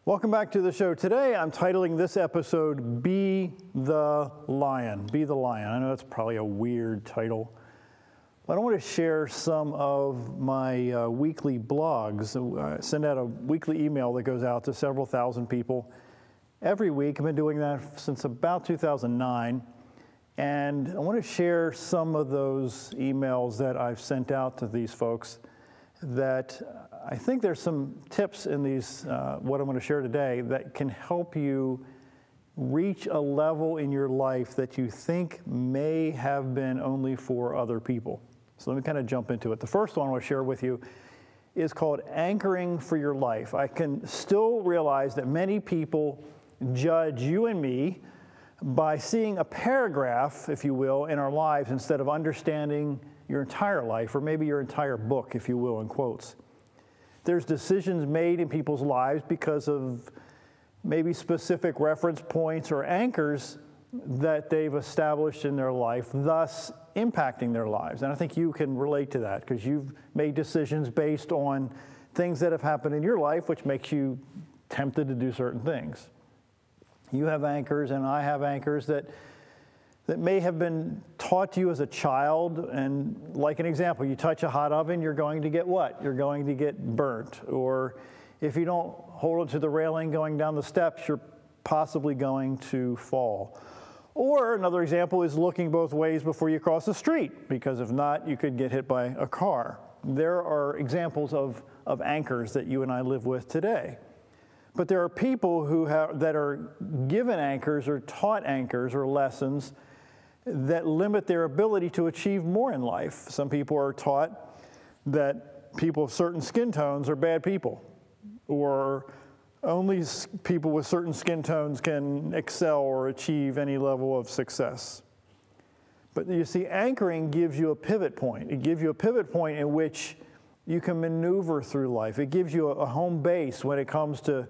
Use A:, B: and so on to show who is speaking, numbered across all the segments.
A: Welcome back to the show. Today I'm titling this episode, Be the Lion. Be the Lion. I know that's probably a weird title, but I want to share some of my weekly blogs. I send out a weekly email that goes out to several thousand people every week. I've been doing that since about 2009. And I want to share some of those emails that I've sent out to these folks that I think there's some tips in these, what I'm going to share today, that can help you reach a level in your life that you think may have been only for other people. So let me kind of jump into it. The first one I want to share with you is called Anchoring for Your Life. I can still realize that many people judge you and me by seeing a paragraph, if you will, in our lives instead of understanding your entire life, or maybe your entire book, if you will, in quotes. There's decisions made in people's lives because of maybe specific reference points or anchors that they've established in their life, thus impacting their lives. And I think you can relate to that because you've made decisions based on things that have happened in your life, which makes you tempted to do certain things. You have anchors and I have anchors that may have been taught to you as a child. And like an example, you touch a hot oven, you're going to get what? You're going to get burnt. Or if you don't hold onto the railing going down the steps, you're possibly going to fall. Or another example is looking both ways before you cross the street, because if not, you could get hit by a car. There are examples of anchors that you and I live with today. But there are people that are given anchors or taught anchors or lessons that limit their ability to achieve more in life. Some people are taught that people of certain skin tones are bad people, or only people with certain skin tones can excel or achieve any level of success. But you see, anchoring gives you a pivot point. It gives you a pivot point in which you can maneuver through life. It gives you a home base when it comes to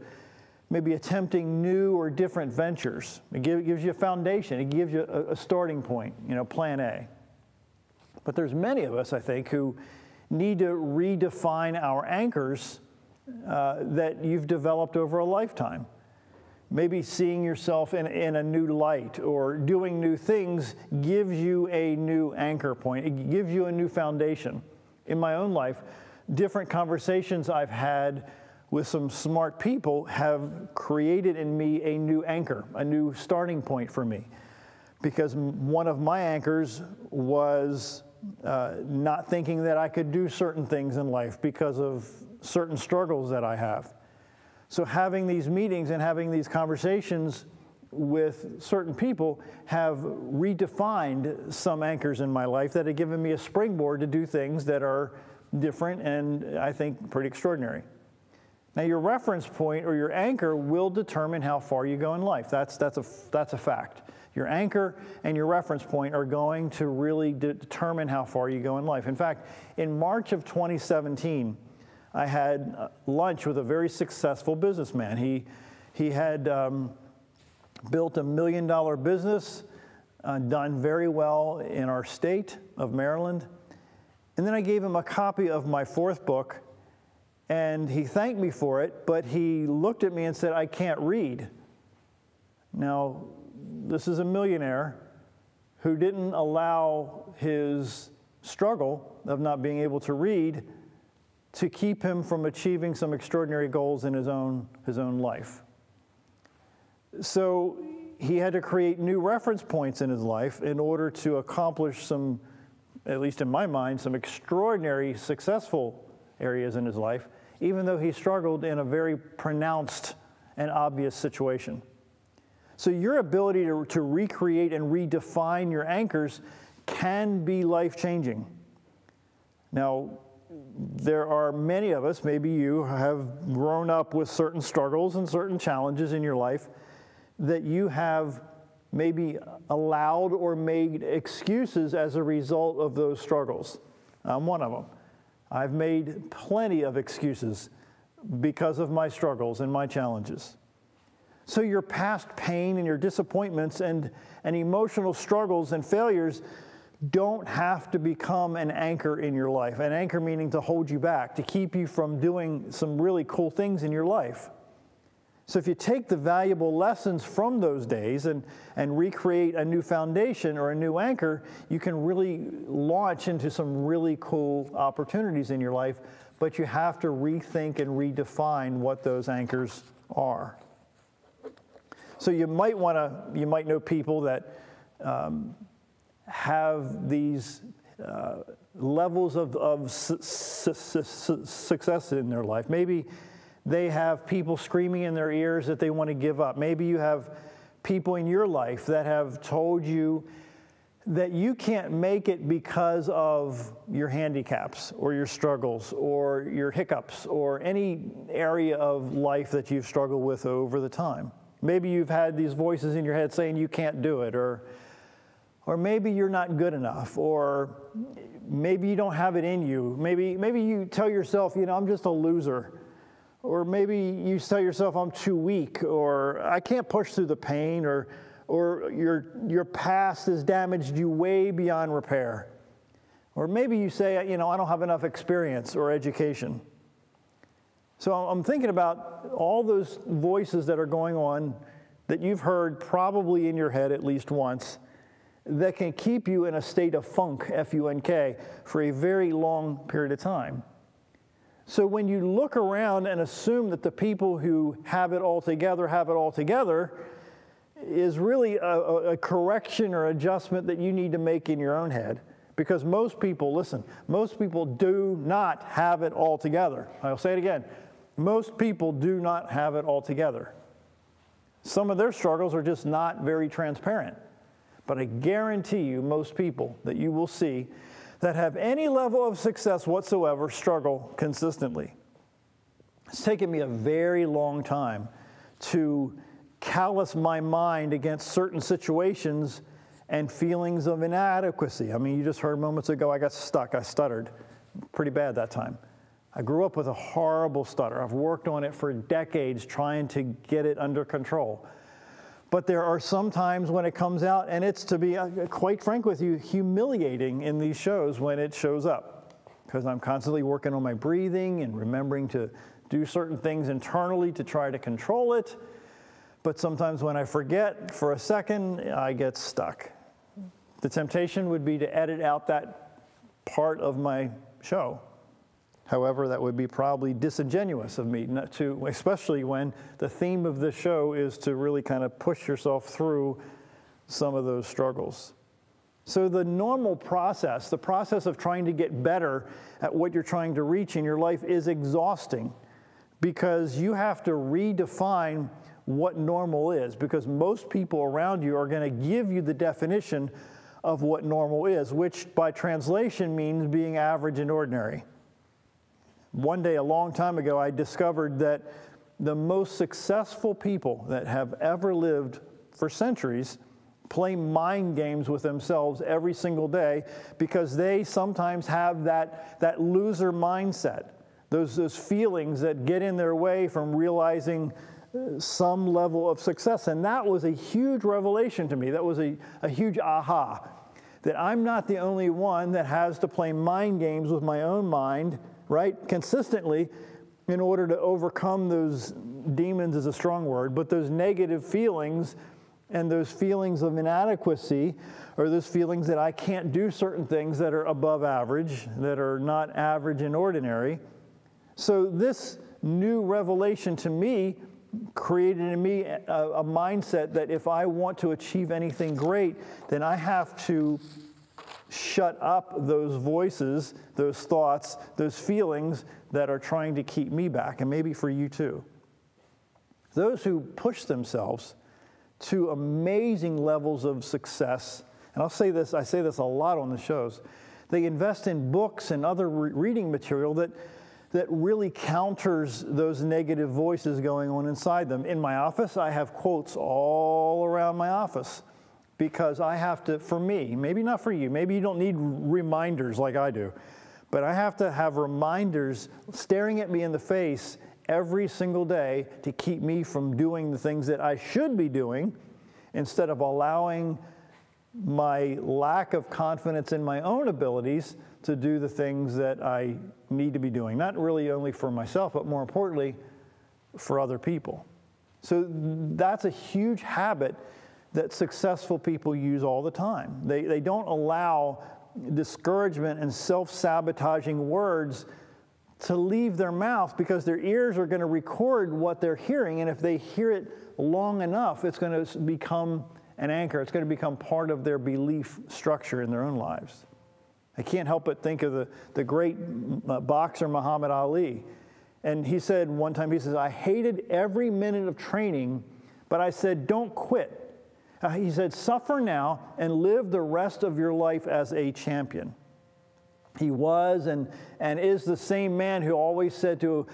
A: maybe attempting new or different ventures. It gives you a foundation. It gives you a starting point, plan A. But there's many of us, I think, who need to redefine our anchors that you've developed over a lifetime. Maybe seeing yourself in a new light or doing new things gives you a new anchor point. It gives you a new foundation. In my own life, different conversations I've had with some smart people have created in me a new anchor, a new starting point for me. Because one of my anchors was not thinking that I could do certain things in life because of certain struggles that I have. So having these meetings and having these conversations with certain people have redefined some anchors in my life that have given me a springboard to do things that are different and I think pretty extraordinary. Now, your reference point or your anchor will determine how far you go in life. That's a fact. Your anchor and your reference point are going to really determine how far you go in life. In fact, in March of 2017, I had lunch with a very successful businessman. He had built $1 million business, done very well in our state of Maryland. And then I gave him a copy of my fourth book, and he thanked me for it, but he looked at me and said, "I can't read." Now, this is a millionaire who didn't allow his struggle of not being able to read to keep him from achieving some extraordinary goals in his own life. So he had to create new reference points in his life in order to accomplish some, at least in my mind, some extraordinary successful areas in his life, even though he struggled in a very pronounced and obvious situation. So your ability to recreate and redefine your anchors can be life-changing. Now, there are many of us, maybe you, have grown up with certain struggles and certain challenges in your life that you have maybe allowed or made excuses as a result of those struggles. I'm one of them. I've made plenty of excuses because of my struggles and my challenges. So your past pain and your disappointments and emotional struggles and failures don't have to become an anchor in your life. An anchor meaning to hold you back, to keep you from doing some really cool things in your life. So if you take the valuable lessons from those days and recreate a new foundation or a new anchor, you can really launch into some really cool opportunities in your life, but you have to rethink and redefine what those anchors are. So you might know people that have these levels of success in their life. Maybe they have people screaming in their ears that they want to give up. Maybe you have people in your life that have told you that you can't make it because of your handicaps or your struggles or your hiccups or any area of life that you've struggled with over the time. Maybe you've had these voices in your head saying you can't do it, or maybe you're not good enough, or maybe you don't have it in you. Maybe you tell yourself, I'm just a loser. Or maybe you tell yourself, I'm too weak, or I can't push through the pain, or your past has damaged you way beyond repair. Or maybe you say, I don't have enough experience or education. So I'm thinking about all those voices that are going on that you've heard probably in your head at least once that can keep you in a state of funk, F-U-N-K, for a very long period of time. So when you look around and assume that the people who have it all together is really a correction or adjustment that you need to make in your own head. Because most people, listen, most people do not have it all together. I'll say it again. Most people do not have it all together. Some of their struggles are just not very transparent. But I guarantee you, most people that you will see that have any level of success whatsoever struggle consistently. It's taken me a very long time to callous my mind against certain situations and feelings of inadequacy. I mean, you just heard moments ago I got stuck, I stuttered. Pretty bad that time. I grew up with a horrible stutter. I've worked on it for decades trying to get it under control. But there are some times when it comes out, and it's, to be quite frank with you, humiliating in these shows when it shows up. Because I'm constantly working on my breathing and remembering to do certain things internally to try to control it. But sometimes when I forget for a second, I get stuck. The temptation would be to edit out that part of my show. However, that would be probably disingenuous of me, not to, especially when the theme of this show is to really kind of push yourself through some of those struggles. So the normal process, the process of trying to get better at what you're trying to reach in your life is exhausting because you have to redefine what normal is, because most people around you are going to give you the definition of what normal is, which by translation means being average and ordinary. One day, a long time ago, I discovered that the most successful people that have ever lived for centuries play mind games with themselves every single day because they sometimes have that loser mindset, those feelings that get in their way from realizing some level of success. And that was a huge revelation to me. That was a huge aha, that I'm not the only one that has to play mind games with my own mind, right, consistently in order to overcome those demons is a strong word, but those negative feelings and those feelings of inadequacy, or those feelings that I can't do certain things that are above average, that are not average and ordinary. So this new revelation to me created in me a mindset that if I want to achieve anything great, then I have to shut up those voices, those thoughts, those feelings that are trying to keep me back, and maybe for you too. Those who push themselves to amazing levels of success, and I say this a lot on the shows, they invest in books and other reading material that really counters those negative voices going on inside them. In my office, I have quotes all around my office because I have to, for me, maybe not for you, maybe you don't need reminders like I do, but I have to have reminders staring at me in the face every single day to keep me from doing the things that I should be doing instead of allowing my lack of confidence in my own abilities to do the things that I need to be doing, not really only for myself, but more importantly, for other people. So that's a huge habit that successful people use all the time. They don't allow discouragement and self-sabotaging words to leave their mouth, because their ears are going to record what they're hearing, and if they hear it long enough, it's going to become an anchor. It's going to become part of their belief structure in their own lives. I can't help but think of the great boxer Muhammad Ali. And he said one time, he says, I hated every minute of training, but I said, don't quit. He said, suffer now and live the rest of your life as a champion. He was and is the same man who always said to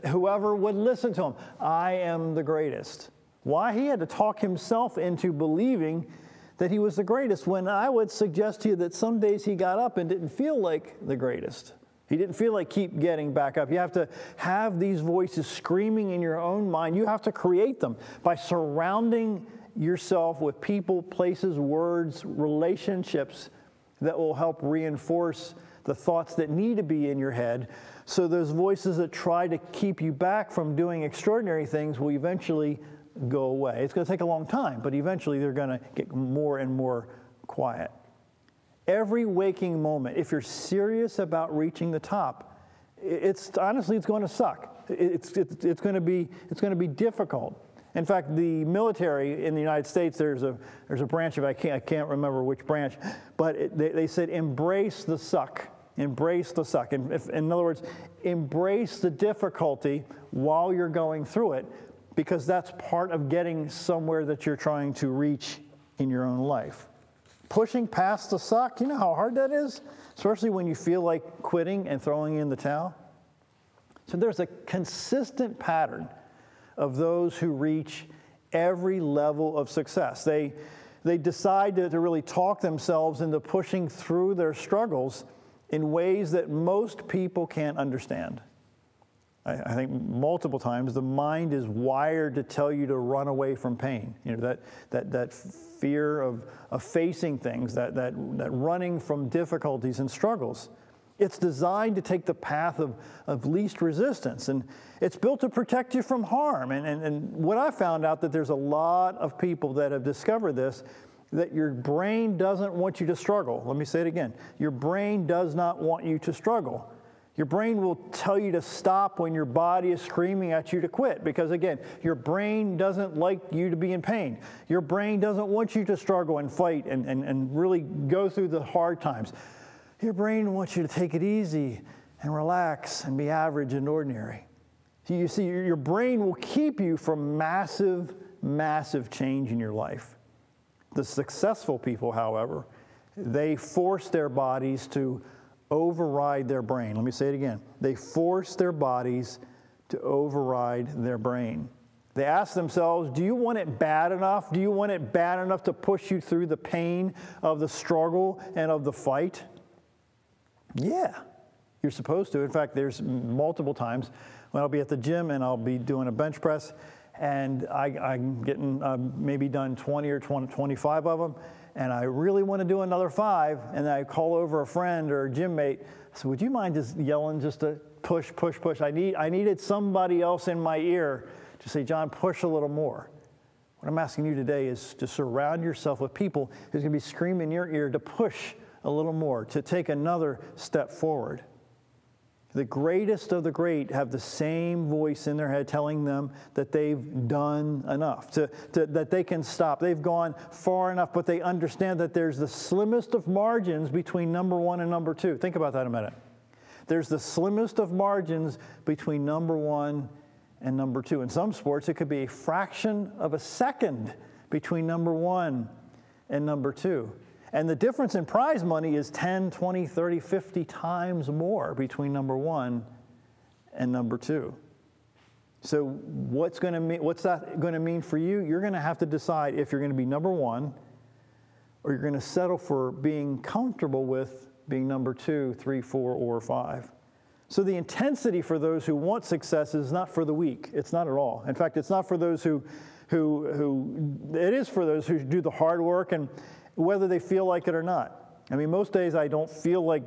A: whoever would listen to him, I am the greatest. Why? He had to talk himself into believing that he was the greatest, when I would suggest to you that some days he got up and didn't feel like the greatest. He didn't feel like keep getting back up. You have to have these voices screaming in your own mind. You have to create them by surrounding yourself with people, places, words, relationships that will help reinforce the thoughts that need to be in your head. So those voices that try to keep you back from doing extraordinary things will eventually go away. It's going to take a long time, but eventually they're going to get more and more quiet. Every waking moment, if you're serious about reaching the top, honestly, it's going to suck. It's going to be difficult. In fact, the military in the United States, there's a branch of, I can't remember which branch, but they said embrace the suck. Embrace the suck. In other words, embrace the difficulty while you're going through it, because that's part of getting somewhere that you're trying to reach in your own life. Pushing past the suck, you know how hard that is? Especially when you feel like quitting and throwing in the towel. So there's a consistent pattern of those who reach every level of success. They decide to really talk themselves into pushing through their struggles in ways that most people can't understand. I think multiple times the mind is wired to tell you to run away from pain. You know, that fear of facing things, that running from difficulties and struggles. It's designed to take the path of least resistance, and it's built to protect you from harm. And what I found out, that there's a lot of people that have discovered this, that your brain doesn't want you to struggle. Let me say it again. Your brain does not want you to struggle. Your brain will tell you to stop when your body is screaming at you to quit, because again, your brain doesn't like you to be in pain. Your brain doesn't want you to struggle and fight and really go through the hard times. Your brain wants you to take it easy and relax and be average and ordinary. You see, your brain will keep you from massive, massive change in your life. The successful people, however, they force their bodies to override their brain. Let me say it again. They force their bodies to override their brain. They ask themselves, do you want it bad enough? Do you want it bad enough to push you through the pain of the struggle and of the fight? Yeah, you're supposed to. In fact, there's multiple times when I'll be at the gym and I'll be doing a bench press, and I'm getting maybe done 20 or 25 of them, and I really want to do another 5, and I call over a friend or a gym mate. I said, would you mind just yelling just to push, push, push? I needed somebody else in my ear to say, John, push a little more. What I'm asking you today is to surround yourself with people who's going to be screaming in your ear to push a little more, to take another step forward. The greatest of the great have the same voice in their head telling them that they've done enough, that they can stop. They've gone far enough, but they understand that there's the slimmest of margins between number 1 and number 2. Think about that a minute. There's the slimmest of margins between number 1 and number 2. In some sports, it could be a fraction of a second between number 1 and number 2. And the difference in prize money is 10, 20, 30, 50 times more between number 1 and number 2. So what's that going to mean for you? You're going to have to decide if you're going to be number 1, or you're going to settle for being comfortable with being number 2, 3, 4, or 5. So the intensity for those who want success is not for the weak. It's not at all. In fact, it's not for those who it is for those who do the hard work, and whether they feel like it or not. I mean, most days I don't feel like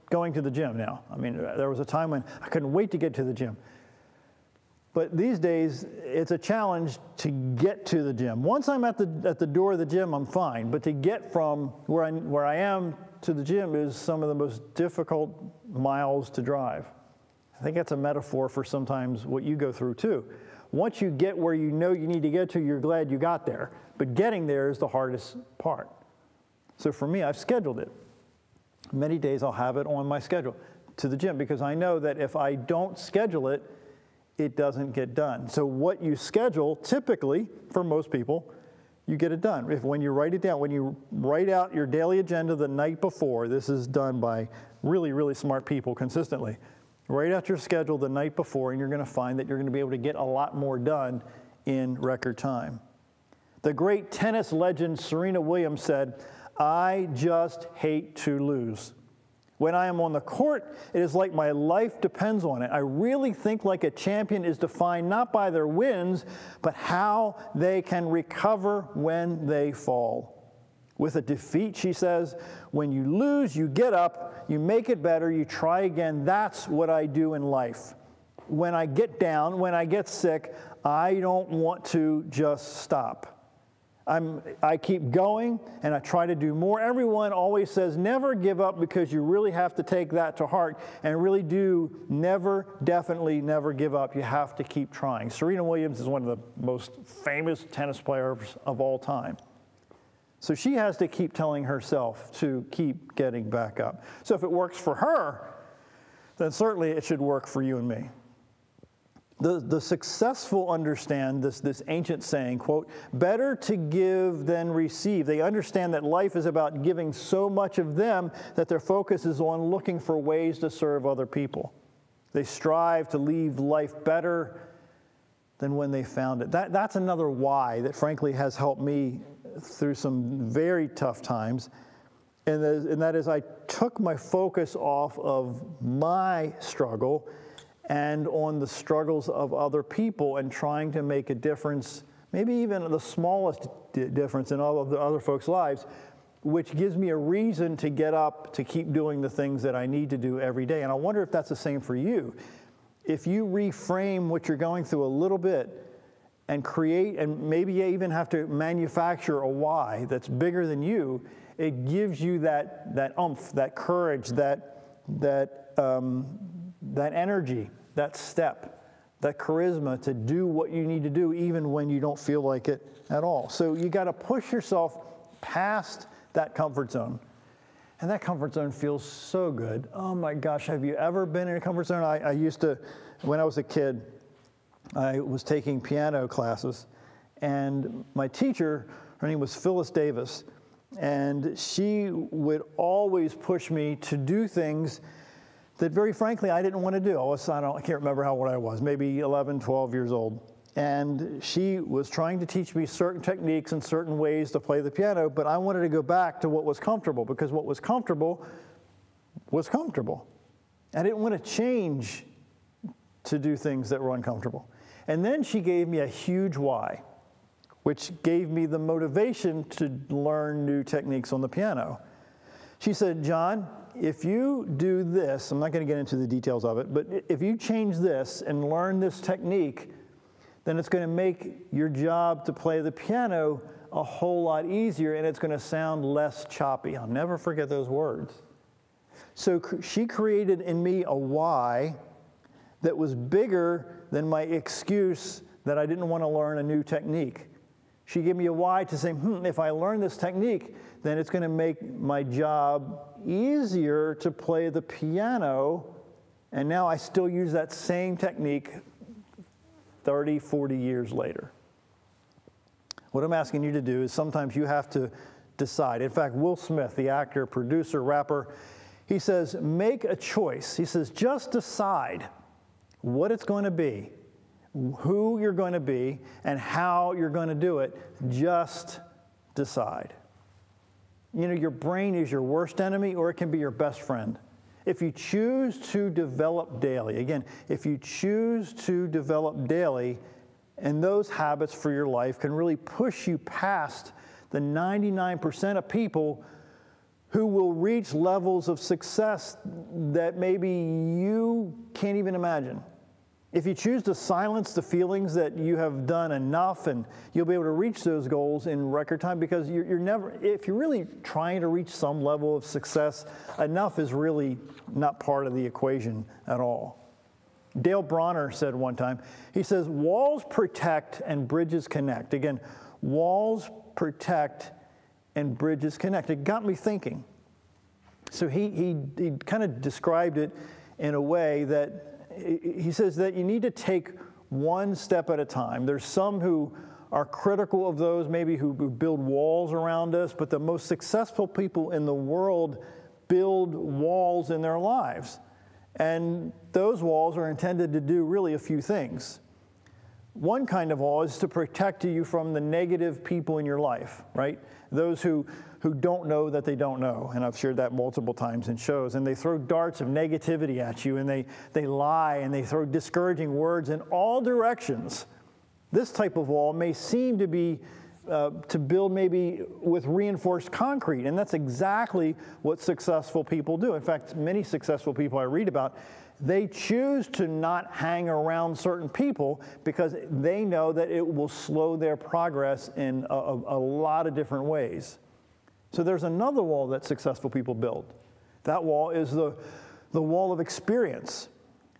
A: going to the gym now. I mean, there was a time when I couldn't wait to get to the gym. But these days, it's a challenge to get to the gym. Once I'm at the door of the gym, I'm fine. But to get from where I am to the gym is some of the most difficult miles to drive. I think that's a metaphor for sometimes what you go through too. Once you get where you know you need to get to, you're glad you got there. But getting there is the hardest part. So for me, I've scheduled it. Many days I'll have it on my schedule to the gym because I know that if I don't schedule it, it doesn't get done. So what you schedule, typically, for most people, you get it done. When you write it down, when you write out your daily agenda the night before, this is done by really, really smart people consistently. Write out your schedule the night before, and you're going to find that you're going to be able to get a lot more done in record time. The great tennis legend Serena Williams said, "I just hate to lose. When I am on the court, it is like my life depends on it. I really think like a champion is defined not by their wins, but how they can recover when they fall. With a defeat," she says, "when you lose, you get up, you make it better, you try again. That's what I do in life. When I get down, when I get sick, I don't want to just stop. I keep going, and I try to do more." Everyone always says, never give up, because you really have to take that to heart and really do definitely never give up. You have to keep trying. Serena Williams is one of the most famous tennis players of all time. So she has to keep telling herself to keep getting back up. So if it works for her, then certainly it should work for you and me. The successful understand this ancient saying, quote, "better to give than receive." They understand that life is about giving so much of them that their focus is on looking for ways to serve other people. They strive to leave life better than when they found it. That's another why that frankly has helped me through some very tough times. And that is I took my focus off of my struggle and on the struggles of other people and trying to make a difference, maybe even the smallest difference in all of the other folks' lives, which gives me a reason to get up to keep doing the things that I need to do every day. And I wonder if that's the same for you. If you reframe what you're going through a little bit and create, and maybe you even have to manufacture a why that's bigger than you, it gives you that oomph, that courage, that energy, that step, that charisma to do what you need to do even when you don't feel like it at all. So you got to push yourself past that comfort zone. And that comfort zone feels so good. Oh my gosh, have you ever been in a comfort zone? I used to, when I was a kid, I was taking piano classes, and my teacher, her name was Phyllis Davis, and she would always push me to do things that very frankly I didn't want to do. I can't remember how old I was, maybe 11, 12 years old. And she was trying to teach me certain techniques and certain ways to play the piano, but I wanted to go back to what was comfortable, because what was comfortable was comfortable. I didn't want to change to do things that were uncomfortable. And then she gave me a huge why, which gave me the motivation to learn new techniques on the piano. She said, "John, if you do this," I'm not going to get into the details of it, but if you change this and learn this technique, then it's going to make your job to play the piano a whole lot easier, and it's going to sound less choppy. I'll never forget those words. So she created in me a why that was bigger than my excuse that I didn't want to learn a new technique. She gave me a why to say, if I learn this technique, then it's going to make my job easier to play the piano. And now I still use that same technique 30, 40 years later. What I'm asking you to do is sometimes you have to decide. In fact, Will Smith, the actor, producer, rapper, he says, make a choice. He says, just decide what it's going to be, who you're going to be, and how you're going to do it. Just decide. You know, your brain is your worst enemy, or it can be your best friend. If you choose to develop daily, again, if you choose to develop daily, and those habits for your life can really push you past the 99% of people who will reach levels of success that maybe you can't even imagine. If you choose to silence the feelings that you have done enough, and you'll be able to reach those goals in record time, because you're never, if you're really trying to reach some level of success, enough is really not part of the equation at all. Dale Bronner said one time, he says, walls protect and bridges connect. Again, walls protect and bridges connect. It got me thinking. So he kind of described it in a way that he says that you need to take one step at a time. There's some who are critical of those, maybe who build walls around us, but the most successful people in the world build walls in their lives. And those walls are intended to do really a few things. One kind of wall is to protect you from the negative people in your life, right? Those who don't know that they don't know. And I've shared that multiple times in shows. And they throw darts of negativity at you, and they lie, and they throw discouraging words in all directions. This type of wall may seem to be to build maybe with reinforced concrete, and that's exactly what successful people do. In fact, many successful people I read about, they choose to not hang around certain people because they know that it will slow their progress in a lot of different ways. So there's another wall that successful people build. That wall is the wall of experience.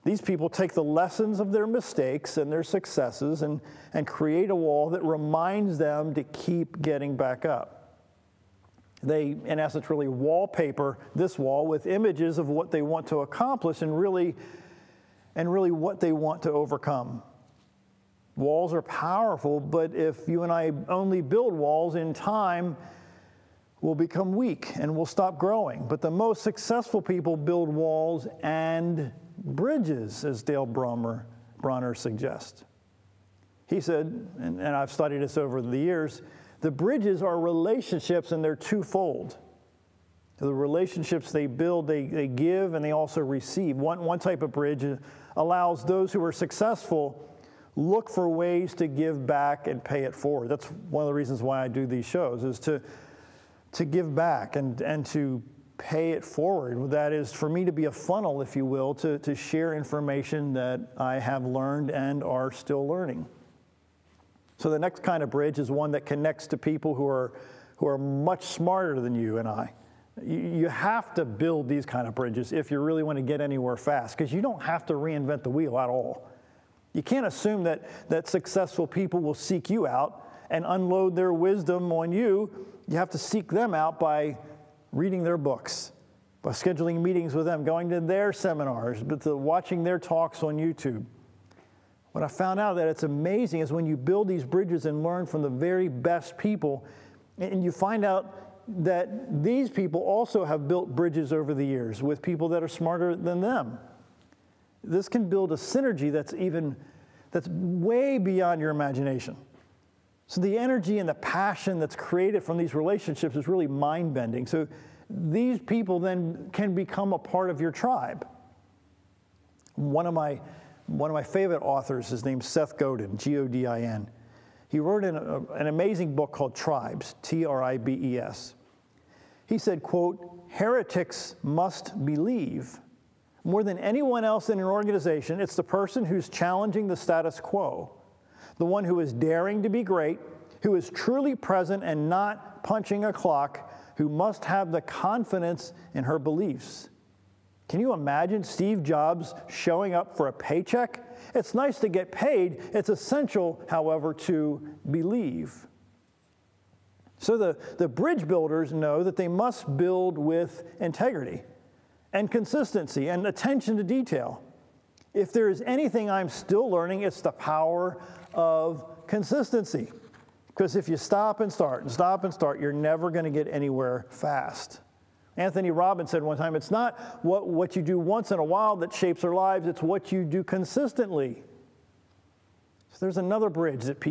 A: These people take the lessons of their mistakes and their successes and create a wall that reminds them to keep getting back up. They, in essence, really wallpaper this wall with images of what they want to accomplish and really what they want to overcome. Walls are powerful, but if you and I only build walls, in time, we'll become weak and we'll stop growing. But the most successful people build walls and bridges, as Dale Bronner suggests. He said, and I've studied this over the years, the bridges are relationships, and they're twofold. The relationships they build, they give, and they also receive. One type of bridge allows those who are successful look for ways to give back and pay it forward. That's one of the reasons why I do these shows, is to give back and to pay it forward. That is, for me to be a funnel, if you will, to share information that I have learned and are still learning. So the next kind of bridge is one that connects to people who are much smarter than you and I. You have to build these kind of bridges if you really want to get anywhere fast, because you don't have to reinvent the wheel at all. You can't assume that successful people will seek you out and unload their wisdom on you. You have to seek them out by reading their books, by scheduling meetings with them, going to their seminars, watching their talks on YouTube. What I found out that it's amazing is when you build these bridges and learn from the very best people, and you find out that these people also have built bridges over the years with people that are smarter than them. This can build a synergy that's way beyond your imagination. So the energy and the passion that's created from these relationships is really mind-bending. So these people then can become a part of your tribe. One of my favorite authors is named Seth Godin, Godin. He wrote an amazing book called Tribes, Tribes. He said, quote, "Heretics must believe. More than anyone else in an organization, it's the person who's challenging the status quo, the one who is daring to be great, who is truly present and not punching a clock, who must have the confidence in her beliefs." Can you imagine Steve Jobs showing up for a paycheck? It's nice to get paid. It's essential, however, to believe. So the bridge builders know that they must build with integrity and consistency and attention to detail. If there is anything I'm still learning, it's the power of consistency. Because if you stop and start, you're never going to get anywhere fast. Anthony Robbins said one time, it's not what you do once in a while that shapes our lives, it's what you do consistently. So there's another bridge that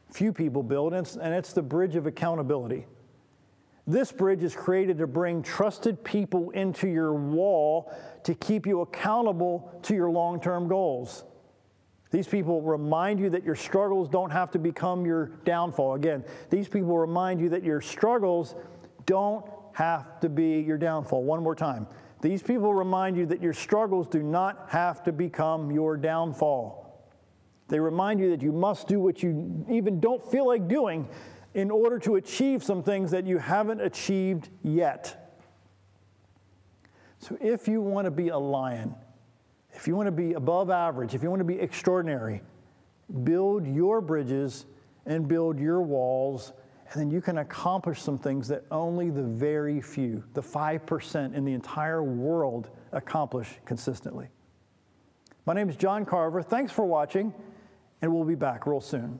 A: few people build, and it's the bridge of accountability. This bridge is created to bring trusted people into your wall to keep you accountable to your long-term goals. These people remind you that your struggles don't have to become your downfall. Again, these people remind you that your struggles don't have to be your downfall. One more time. These people remind you that your struggles do not have to become your downfall. They remind you that you must do what you even don't feel like doing in order to achieve some things that you haven't achieved yet. So if you want to be a lion, if you want to be above average, if you want to be extraordinary, build your bridges and build your walls, and then you can accomplish some things that only the very few, the 5% in the entire world, accomplish consistently. My name is John Carver. Thanks for watching, and we'll be back real soon.